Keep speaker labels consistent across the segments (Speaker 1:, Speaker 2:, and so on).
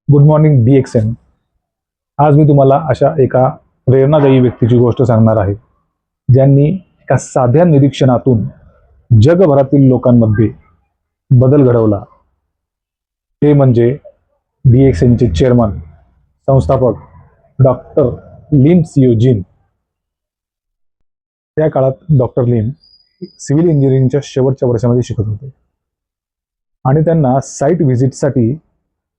Speaker 1: Good morning DXN. आज मी तुम्हाला अशा एका प्रेरणादायी व्यक्तीची गोष्ट सांगणार आहे, ज्यांनी एका साध्या निरीक्षणातून जगभरातील लोकांमध्ये बदल घडवला. ते म्हणजे DXNचे चेअरमन, संस्थापक डॉक्टर लिम सिओजिन. त्या काळात डॉक्टर लिम सिव्हिल इंजिनिअरिंगच्या शेवटच्या वर्षामध्ये शिकत होते आणि त्यांना साईट व्हिजिटसाठी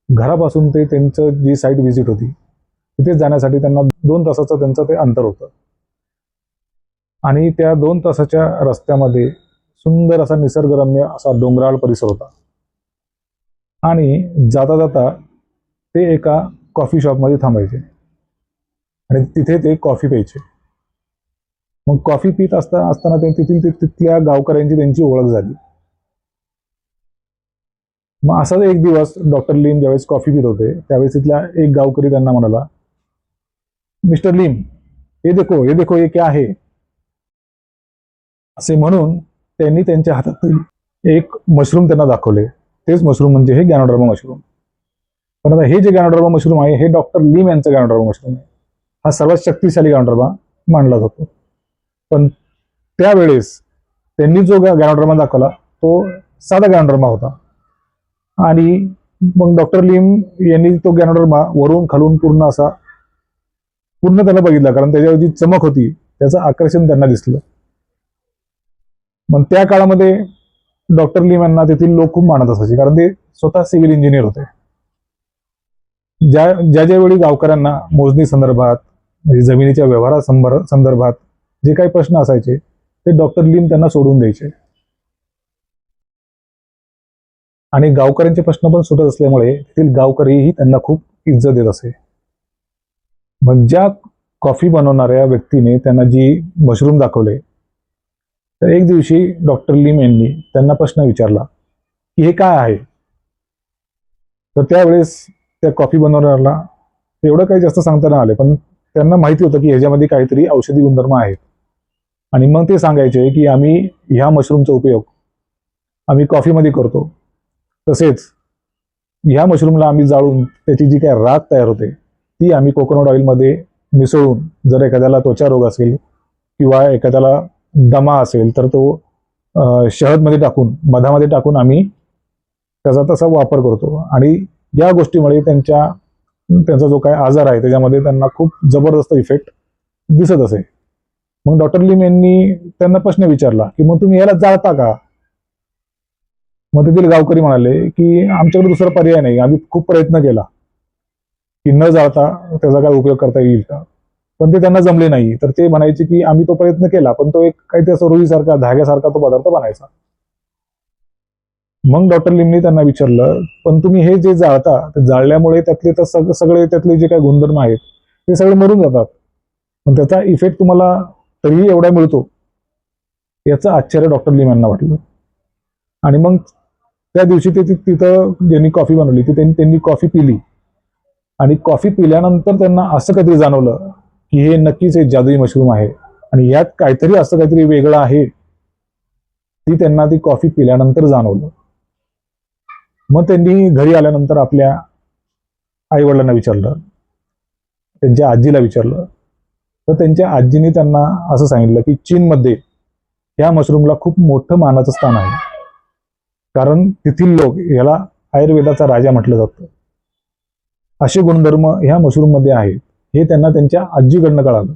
Speaker 1: घरापासून ते त्यांचं जी साईट व्हिजिट होती तिथे जाण्यासाठी त्यांना 2 तासाचं त्यांचं ते अंतर होतं. आणि त्या 2 तासाच्या रस्त्यामध्ये सुंदर असा निसर्गरम्य असा डोंगराळ परिसर होता. आणि जाता जाता ते एका कॉफी शॉपमध्ये थांबायचे आणि तिथे ते कॉफी प्यायचे. मग कॉफी पित असताना ते तिथल्या गावकऱ्यांची त्यांची ओळख झाली. मग असाच एक दिवस डॉक्टर लिम ज्यावेळेस कॉफी पित होते त्यावेळेस तिथला एक गावकरी त्यांना म्हणाला, मिस्टर लिम, ये देखो ये क्या है, असे म्हणून त्यांनी त्यांच्या हातात एक मशरूम त्यांना दाखवले. तेच मशरूम म्हणजे हे गॅनोडर्मा मशरूम. पण आता हे जे गॅनोडर्मा मशरूम आहे हे डॉक्टर लिम यांचं गॅनोडर्मा मशरूम आहे. हा सर्वात शक्तिशाली गॅनोडर्मा मानला जातो. पण त्यावेळेस त्यांनी जो गॅनोडर्मा दाखवला तो साधा गॅनोडर्मा होता. आणि मग डॉक्टर लिम यांनी तो गॅनोडर्मा वरून खालून पूर्ण त्याला बघितला, कारण त्याच्यावर जी चमक होती त्याचं आकर्षण त्यांना दिसलं. मग त्या काळामध्ये डॉक्टर लिम यांना तेथील लोक खूप मानत असायचे, कारण ते स्वतः सिव्हिल इंजिनियर होते. ज्या वेळी गावकऱ्यांना मोजणी संदर्भात म्हणजे जमिनीच्या व्यवहारासंदर्भात जे काही प्रश्न असायचे ते डॉक्टर लिम त्यांना सोडून द्यायचे. आणि गावकऱ्यांचे प्रश्न पण सुटत असल्यामुळे तेथील गावकरीही त्यांना खूप इज्जत देत असे. मग ज्या कॉफी बनवणाऱ्या व्यक्तीने त्यांना जी मशरूम दाखवले तर एक दिवशी डॉक्टर लिम यांनी त्यांना प्रश्न विचारला की हे काय आहे. तर त्यावेळेस त्या कॉफी बनवणाऱ्याला एवढं काही जास्त सांगता नाही आले, पण त्यांना माहिती होतं की ह्याच्यामध्ये काहीतरी औषधी गुणधर्म आहेत. आणि मग ते सांगायचे की आम्ही ह्या मशरूमचा उपयोग आम्ही कॉफीमध्ये करतो, तसेच ह्या मशरूमला आम्ही जाळून त्याची जी काही राख तयार होते ती आम्ही कोकोनट ऑइलमध्ये मिसळून, जर एखाद्याला त्वचा रोग असेल किंवा एखाद्याला दमा असेल तर तो शहदमध्ये टाकून मधामध्ये टाकून आम्ही त्याचा तसा वापर करतो. आणि या गोष्टीमुळे त्यांचा जो काय आजार आहे त्याच्यामध्ये त्यांना खूप जबरदस्त इफेक्ट दिसत असे. मग डॉक्टर लिम यांनी त्यांना प्रश्न विचारला की मग तुम्ही याला जाळता का. मग तेथील गावकरी म्हणाले की आमच्याकडे दुसरा पर्याय नाही, आम्ही खूप प्रयत्न केला की न जाळता त्याचा काय उपयोग करता येईल का, पण ते त्यांना जमले नाही. तर ते म्हणायचे की आम्ही तो प्रयत्न केला पण तो एक काहीतरी असं रुईसारखा धाग्यासारखा तो पदार्थ बनायचा. मग डॉक्टर लिमने त्यांना विचारलं, पण तुम्ही हे जे जाळता ते जाळल्यामुळे त्यातले तर सगळे त्यातले जे काही गुणधर्म आहेत ते सगळे मरून जातात, पण त्याचा इफेक्ट तुम्हाला तरीही एवढा मिळतो, याचं आश्चर्य डॉक्टर लिम यांना वाटलं. आणि मग त्या दिवशी ते तिथं ज्यांनी कॉफी बनवली त्यांनी कॉफी पिली. आणि कॉफी पिल्यानंतर त्यांना असं काहीतरी जाणवलं की हे नक्कीच एक जादुई मशरूम आहे आणि यात काहीतरी वेगळं आहे. त्यांना ती कॉफी पिल्यानंतर जाणवलं. मग त्यांनी घरी आल्यानंतर आपल्या आईवडिलांना विचारलं, त्यांच्या आजीला विचारलं. तर त्यांच्या आजीने त्यांना असं सांगितलं की चीनमध्ये ह्या मशरूमला खूप मोठं मानाचं स्थान आहे, कारण तेथील लोक याला आयुर्वेदाचा राजा म्हटलं जातं. असे गुणधर्म ह्या मशरूम मध्ये आहेत हे त्यांना त्यांच्या आजीकडनं कळालं.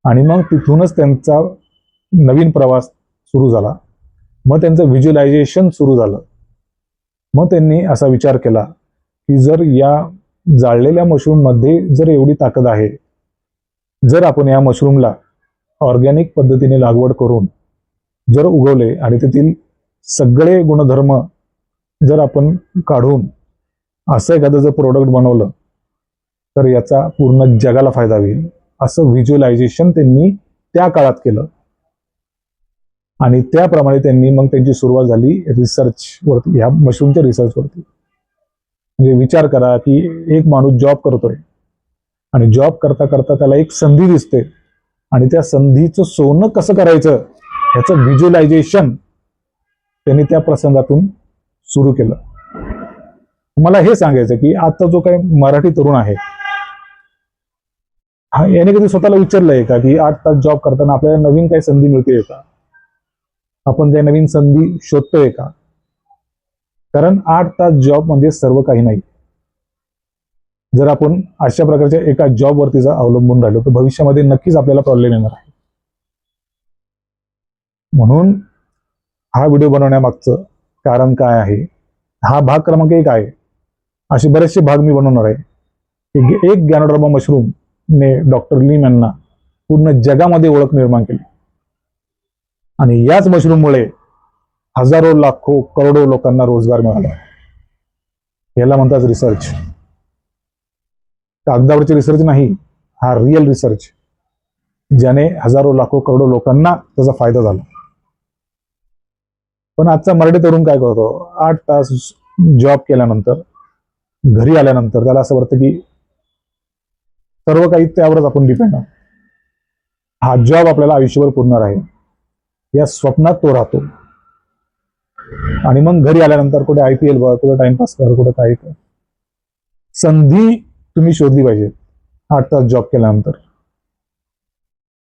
Speaker 1: आणि मग तिथूनच त्यांचा नवीन प्रवास सुरू झाला. मग त्यांचं व्हिज्युअलायझेशन सुरू झालं. मग त्यांनी असा विचार केला की जर या जाळलेल्या मशरूम मध्ये जर एवढी ताकद आहे, जर आपण या मशरूमला ऑर्गॅनिक पद्धतीने लागवड करून जर उगवले आणि तेथील सगळे गुणधर्म जर आपण काढून असं एखादं जर प्रोडक्ट बनवलं तर याचा पूर्ण जगाला फायदा होईल, असं व्हिज्युअलायझेशन त्यांनी त्या काळात केलं. आणि त्याप्रमाणे त्यांनी मग त्यांची सुरुवात झाली रिसर्चवरती, ह्या मशरूमच्या रिसर्चवरती. म्हणजे विचार करा की एक माणूस जॉब करतोय आणि जॉब करता करता त्याला एक संधी दिसते आणि त्या संधीचं सोनं कसं करायचं ह्याचं व्हिज्युअलायझेशन त्यांनी त्या प्रसंगातून सुरू केलं. मला हे सांगायचं की आता जो काही मराठी तरुण आहे, याने कधी स्वतःला विचारलंय का की 8 तास जॉब करताना आपल्याला नवीन काही संधी मिळते का, आपण काही नवीन संधी शोधतोय का? कारण 8 तास जॉब म्हणजे सर्व काही नाही. जर आपण अशा प्रकारच्या एका जॉबवरती जर अवलंबून राहिलो तर भविष्यामध्ये नक्कीच आपल्याला प्रॉब्लेम येणार आहे. म्हणून हा व्हिडिओ बनवण्यामागचं कारण काय आहे, हा भाग क्रमांक 1 आहे. असे बरेचसे भाग मी बनवणार आहे. एक गॅनोडर्मा मशरूम ने डॉक्टर लीम यांना पूर्ण जगामध्ये ओळख निर्माण केली आणि याच मशरूममुळे हजारो लाखो करोडो लोकांना रोजगार मिळाला. याला म्हणतात रिसर्च. कागदावरची रिसर्च नाही, हा रिअल रिसर्च, ज्याने हजारो लाखो करोडो लोकांना त्याचा फायदा झाला. पण आजचा मराठी तरुण काय करतो, 8 तास जॉब केल्यानंतर घरी आल्यानंतर त्याला असं वाटतं की सर्व काही त्यावरच आपण डिपेंड आहोत. हा जॉब आपल्याला आयुष्यभर पुरणार आहे या स्वप्नात तो राहतो. आणि मग घरी आल्यानंतर कुठे IPL बघ, कुठे टाइमपास कर, कुठे काही कर. संधी तुम्ही शोधली पाहिजे 8 तास जॉब केल्यानंतर.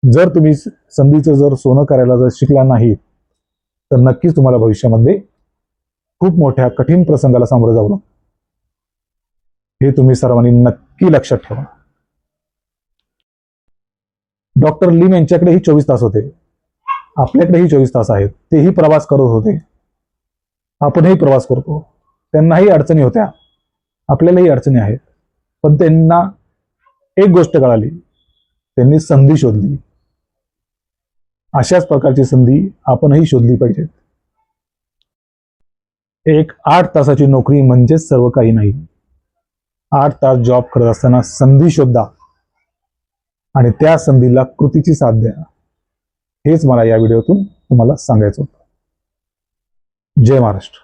Speaker 1: जर तुम्ही संधीचं जर सोनं करायला जर शिकला नाही तर नक्कीच तुम्हाला भविष्यामध्ये खूप मोठ्या कठीण प्रसंगाला सामोरं जावं लागतं. हे तुम्ही सर्वांनी नक्की लक्षात ठेवा. डॉक्टर लीम यांच्याकडेही 24 तास होते, आपल्याकडेही 24 तास आहेत. तेही प्रवास करत होते, आपणही प्रवास करतो. त्यांनाही अडचणी होत्या, आपल्यालाही अडचणी आहेत. पण त्यांना एक गोष्ट कळाली, त्यांनी संधी शोधली. अशाच प्रकारची संधी आपणही शोधली पाहिजे. एक 8 तासाची नोकरी म्हणजेच सर्व काही नाही. 8 तास जॉब करत असताना संधी शोधा आणि त्या संधीला कृतीची साथ द्या. हेच मला या व्हिडिओतून तुम्हाला सांगायचं होतं. जय महाराष्ट्र.